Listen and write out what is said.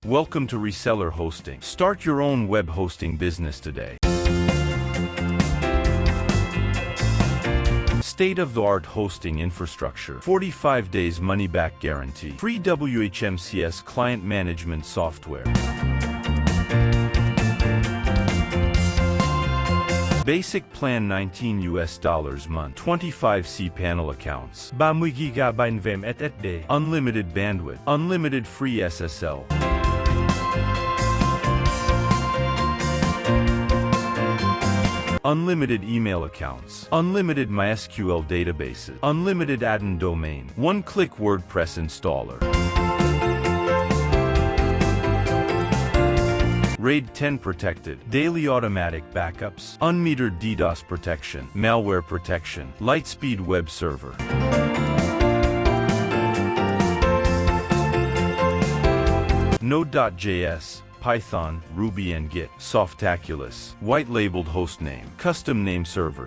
Welcome to Reseller Hosting. Start your own web hosting business today. State-of-the-art hosting infrastructure, 45 days money-back guarantee, free WHMCS client management software. Basic plan $19 month, 25 cPanel accounts, 30 GB VM at day, unlimited bandwidth, unlimited free SSL. Unlimited email accounts, unlimited MySQL databases, unlimited admin domain, one-click WordPress installer. RAID 10 protected, daily automatic backups, unmetered DDoS protection, malware protection, Lightspeed web server. Node.js, Python, Ruby and Git, Softaculous, white-labeled hostname, custom name servers.